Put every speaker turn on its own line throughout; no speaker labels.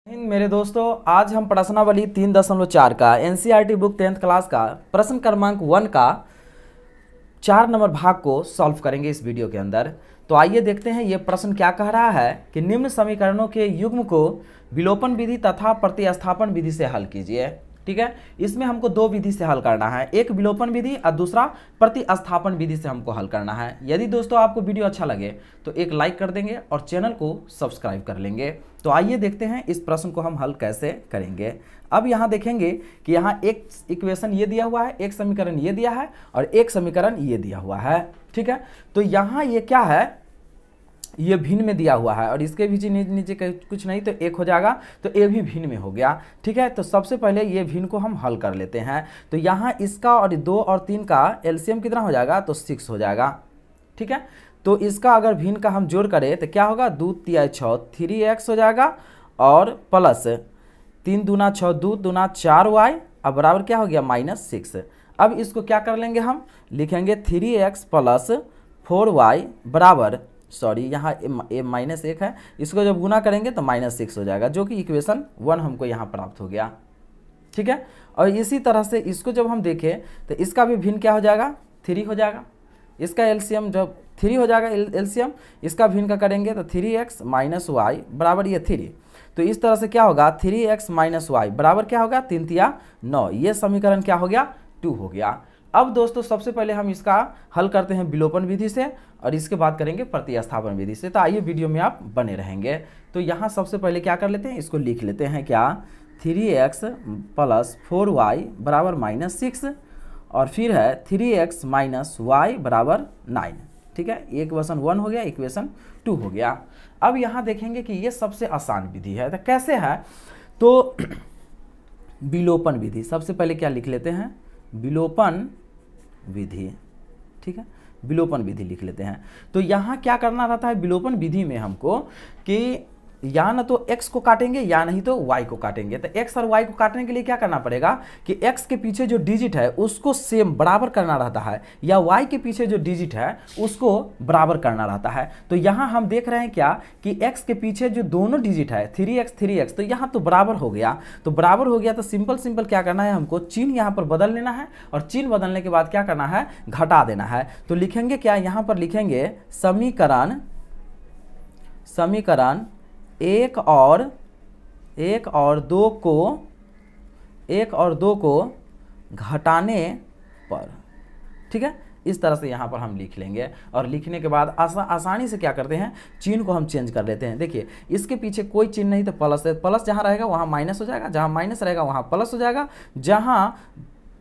मेरे दोस्तों, आज हम प्रश्नावली 3.4 का एनसीईआरटी बुक 10th क्लास का प्रश्न क्रमांक 1 का 4 नंबर भाग को सॉल्व करेंगे इस वीडियो के अंदर। तो आइए देखते हैं ये प्रश्न क्या कह रहा है कि निम्न समीकरणों के युग्म को विलोपन विधि तथा प्रतिस्थापन विधि से हल कीजिए। ठीक है, इसमें हमको दो विधि से हल करना है, एक विलोपन विधि और दूसरा प्रतिस्थापन विधि से हमको हल करना है। यदि दोस्तों आपको वीडियो अच्छा लगे तो एक लाइक कर देंगे और चैनल को सब्सक्राइब कर लेंगे। तो आइए देखते हैं इस प्रश्न को हम हल कैसे करेंगे। अब यहाँ देखेंगे कि यहाँ एक इक्वेशन ये दिया हुआ है, एक समीकरण ये दिया है और एक समीकरण ये दिया हुआ है। ठीक है, तो यहाँ ये क्या है, ये भिन्न में दिया हुआ है और इसके भी नीचे कुछ नहीं तो एक हो जाएगा, तो ये भी भिन्न में हो गया। ठीक है, तो सबसे पहले ये भिन्न को हम हल कर लेते हैं। तो यहाँ इसका और 2 और 3 का एलसीएम कितना हो जाएगा, तो 6 हो जाएगा। ठीक है, तो इसका अगर भिन्न का हम जोड़ करें तो क्या होगा, 2 तिया 6 3x हो जाएगा और प्लस 3 दूना 6 2 दूना 4y अब बराबर क्या हो गया, -6। अब इसको क्या कर लेंगे, हम लिखेंगे 3x प्लस 4y बराबर, सॉरी यहाँ -1 है, इसको जब गुना करेंगे तो -6 हो जाएगा, जो कि इक्वेशन 1 हमको यहाँ प्राप्त हो गया। ठीक है, और इसी तरह से इसको जब हम देखें तो इसका भी भिन्न क्या हो जाएगा, 3 हो जाएगा। इसका एलसीएम जब 3 हो जाएगा, एलसीएम इसका भिन्न का करेंगे तो 3x - y बराबर ये 3। तो इस तरह से क्या होगा, 3x - y बराबर क्या होगा, 3 तिया 9। ये समीकरण क्या हो गया, 2 हो गया। अब दोस्तों सबसे पहले हम इसका हल करते हैं विलोपन विधि से और इसके बाद करेंगे प्रतिस्थापन विधि से। तो आइए वीडियो में आप बने रहेंगे। तो यहाँ सबसे पहले क्या कर लेते हैं, इसको लिख लेते हैं क्या, 3x प्लस 4y बराबर -6 और फिर है 3x - y बराबर 9। ठीक है, इक्वेशन 1 हो गया, इक्वेशन 2 हो गया। अब यहाँ देखेंगे कि ये सबसे आसान विधि है। तो कैसे है, तो विलोपन विधि सबसे पहले क्या लिख लेते हैं, विलोपन विधि। ठीक है, विलोपन विधि लिख लेते हैं। तो यहाँ क्या करना रहता है विलोपन विधि में हमको कि या ना तो x को काटेंगे या नहीं तो y को काटेंगे। तो x और y को काटने के लिए क्या करना पड़ेगा कि x के पीछे जो डिजिट है उसको सेम बराबर करना रहता है, या y के पीछे जो डिजिट है उसको बराबर करना रहता है। तो यहाँ हम देख रहे हैं क्या कि x के पीछे जो दोनों डिजिट है 3x, तो यहाँ तो बराबर हो गया। तो बराबर हो गया तो सिंपल क्या करना है, हमको चिन्ह यहाँ पर बदल लेना है और चिन्ह बदलने के बाद क्या करना है, घटा देना है। तो लिखेंगे क्या, यहाँ पर लिखेंगे समीकरण 1 और 2 को घटाने पर। ठीक है, इस तरह से यहाँ पर हम लिख लेंगे और लिखने के बाद आसानी से क्या करते हैं, चिन्ह को हम चेंज कर लेते हैं। देखिए इसके पीछे कोई चिन्ह नहीं तो प्लस है, प्लस जहाँ रहेगा वहाँ माइनस हो जाएगा, जहाँ माइनस रहेगा वहाँ प्लस हो जाएगा, जहाँ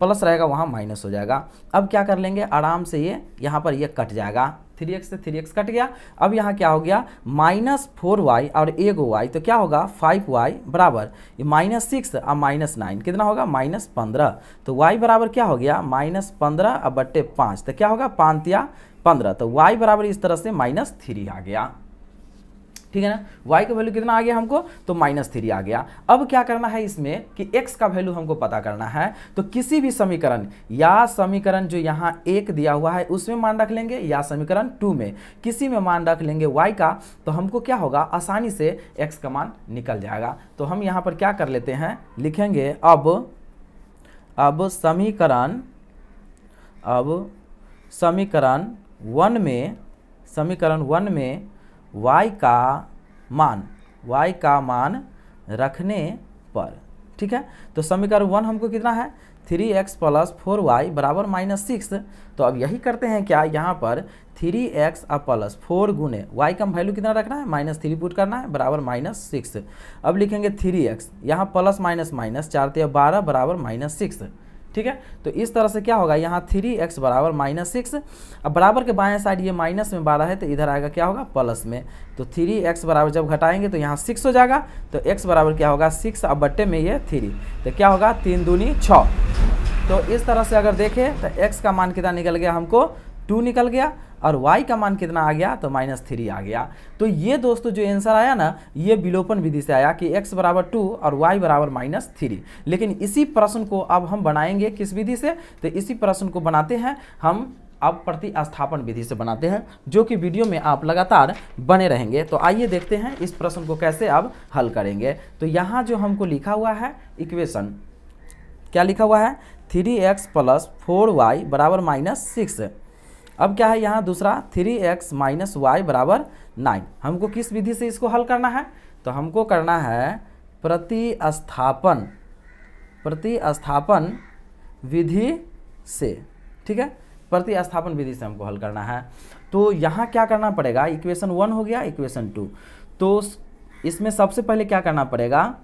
प्लस रहेगा वहाँ माइनस हो जाएगा। अब क्या कर लेंगे, आराम से ये यहाँ पर ये कट जाएगा, 3x से 3x कट गया। अब यहाँ क्या हो गया, -4y और एगो y, तो क्या होगा 5y बराबर ये -6 और -9 कितना होगा, -15। तो y बराबर क्या हो गया, -15 और बट्टे 5, तो क्या होगा 5 तिया 15। तो y बराबर इस तरह से -3 आ गया। ठीक है ना, y का वैल्यू कितना आ गया हमको, तो -3 आ गया। अब क्या करना है इसमें कि x का वैल्यू हमको पता करना है। तो किसी भी समीकरण या समीकरण जो यहाँ 1 दिया हुआ है उसमें मान रख लेंगे, या समीकरण 2 में किसी में मान रख लेंगे y का, तो हमको क्या होगा, आसानी से x का मान निकल जाएगा। तो हम यहाँ पर क्या कर लेते हैं, लिखेंगे अब समीकरण 1 में y का मान रखने पर। ठीक है, तो समीकरण 1 हमको कितना है, 3x प्लस 4y बराबर -6। तो अब यही करते हैं क्या, यहाँ पर 3x और प्लस 4 गुने y का वैल्यू कितना रखना है, -3 पुट करना है बराबर -6। अब लिखेंगे 3x, यहाँ प्लस माइनस 4 तिया 12 बराबर -6। ठीक है, तो इस तरह से क्या होगा, यहाँ 3x बराबर -6। अब बराबर के बाएं साइड ये माइनस में 12 है तो इधर आएगा क्या होगा, प्लस में। तो 3x बराबर जब घटाएंगे तो यहाँ 6 हो जाएगा, तो x बराबर क्या होगा 6 और बट्टे में ये 3, तो क्या होगा 3 दूनी 6। तो इस तरह से अगर देखें तो x का मान कितना निकल गया, हमको 2 निकल गया और y का मान कितना आ गया, तो -3 आ गया। तो ये दोस्तों जो आंसर आया ना, ये विलोपन विधि से आया कि x बराबर 2 और y बराबर -3। लेकिन इसी प्रश्न को अब हम बनाएंगे किस विधि से, तो इसी प्रश्न को बनाते हैं हम अब प्रतिस्थापन विधि से बनाते हैं, जो कि वीडियो में आप लगातार बने रहेंगे। तो आइए देखते हैं इस प्रश्न को कैसे अब हल करेंगे। तो यहाँ जो हमको लिखा हुआ है इक्वेशन, क्या लिखा हुआ है 3x + 4y = -6। अब क्या है यहाँ दूसरा 3x - y = 9। हमको किस विधि से इसको हल करना है? तो हमको करना है प्रतिस्थापन विधि से, ठीक है, प्रतिस्थापन विधि से हमको हल करना है। तो यहाँ क्या करना पड़ेगा, इक्वेशन 1 हो गया, इक्वेशन 2। तो इसमें सबसे पहले क्या करना पड़ेगा,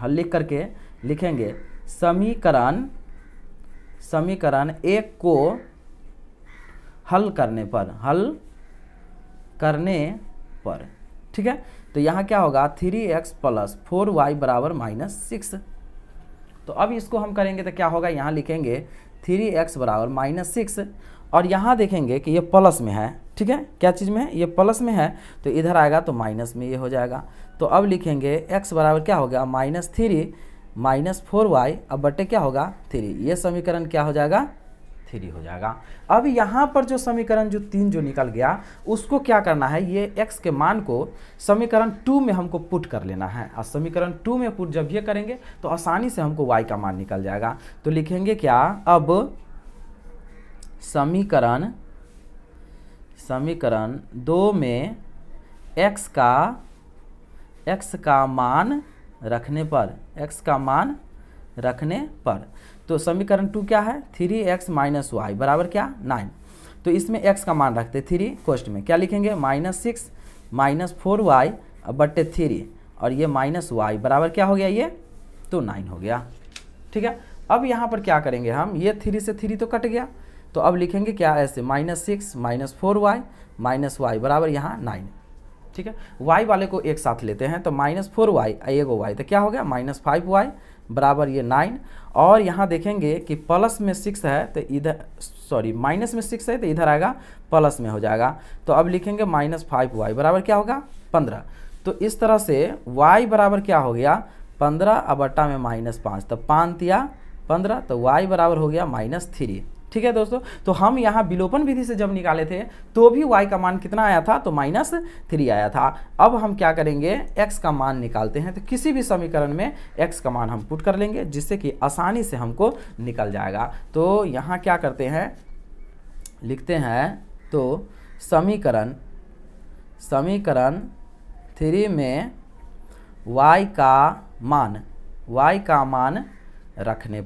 हल लिख करके लिखेंगे समीकरण 1 को हल करने पर, ठीक है। तो यहाँ क्या होगा 3x + 4y = -6। तो अब इसको हम करेंगे तो क्या होगा, यहाँ लिखेंगे 3x = -6 और यहाँ देखेंगे कि ये प्लस में है, ठीक है, क्या चीज़ में है, ये प्लस में है, तो इधर आएगा तो माइनस में ये हो जाएगा। तो अब लिखेंगे x बराबर क्या हो गया -3 - 4y, अब बटे क्या होगा 3, ये समीकरण क्या हो जाएगा 3 हो जाएगा। अब यहाँ पर जो समीकरण जो 3 जो निकल गया उसको क्या करना है, ये x के मान को समीकरण 2 में हमको पुट कर लेना है। और समीकरण 2 में पुट जब ये करेंगे तो आसानी से हमको y का मान निकल जाएगा। तो लिखेंगे क्या, अब समीकरण 2 में x का मान रखने पर, तो समीकरण 2 क्या है 3x - y बराबर क्या 9। तो इसमें x का मान रखते 3, कोष्ट में क्या लिखेंगे -6 - 4y बटे 3 और ये -y बराबर क्या हो गया, ये तो 9 हो गया, ठीक है। अब यहाँ पर क्या करेंगे हम, ये 3 से 3 तो कट गया, तो अब लिखेंगे क्या ऐसे -6 - 4y -y बराबर यहाँ 9, ठीक है। y वाले को एक साथ लेते हैं तो -4y एगो y, तो क्या हो गया -5y बराबर ये 9। और यहाँ देखेंगे कि प्लस में 6 है तो इधर, सॉरी माइनस में 6 है तो इधर आएगा प्लस में हो जाएगा। तो अब लिखेंगे -5y बराबर क्या होगा 15। तो इस तरह से y बराबर क्या हो गया 15 अब बट्टा में -5, तो 5 या 15, तो y बराबर हो गया -3, ठीक है दोस्तों। तो हम यहाँ विलोपन विधि से जब निकाले थे तो भी y का मान कितना आया था, तो -3 आया था। अब हम क्या करेंगे, x का मान निकालते हैं। तो किसी भी समीकरण में x का मान हम पुट कर लेंगे जिससे कि आसानी से हमको निकल जाएगा। तो यहाँ क्या करते हैं, लिखते हैं तो समीकरण 3 में y का मान रखने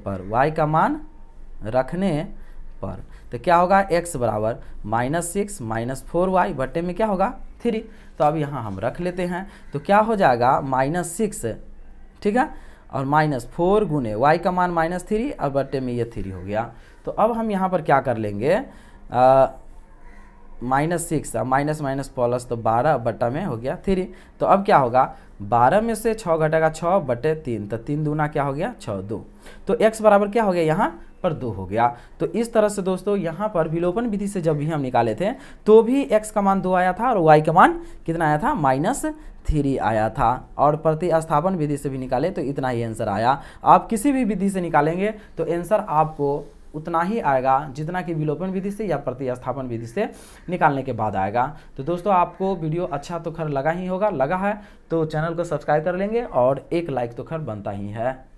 पर, तो क्या होगा x बराबर -6 - 4y बटे में क्या होगा 3। तो अब यहाँ हम रख लेते हैं, तो क्या हो जाएगा -6, ठीक है, और -4 गुने y का मान -3 और बटे में ये 3 हो गया। तो अब हम यहाँ पर क्या कर लेंगे, -6 माइनस प्लस, तो 12 बटा में हो गया 3। तो अब क्या होगा 12 में से 6 घटेगा 6 बटे 3, तो 3 दूना क्या हो गया 6 2, तो x बराबर क्या हो गया यहाँ पर 2 हो गया। तो इस तरह से दोस्तों यहाँ पर विलोपन विधि से जब भी हम निकाले थे तो भी x का मान 2 आया था और y का मान कितना आया था -3 आया था। और प्रतिस्थापन विधि से भी निकाले तो इतना ही आंसर आया। आप किसी भी विधि से निकालेंगे तो आंसर आपको उतना ही आएगा जितना कि विलोपन विधि से या प्रतिस्थापन विधि से निकालने के बाद आएगा। तो दोस्तों आपको वीडियो अच्छा तो खैर लगा ही होगा, लगा है तो चैनल को सब्सक्राइब कर लेंगे और एक लाइक तो खैर बनता ही है।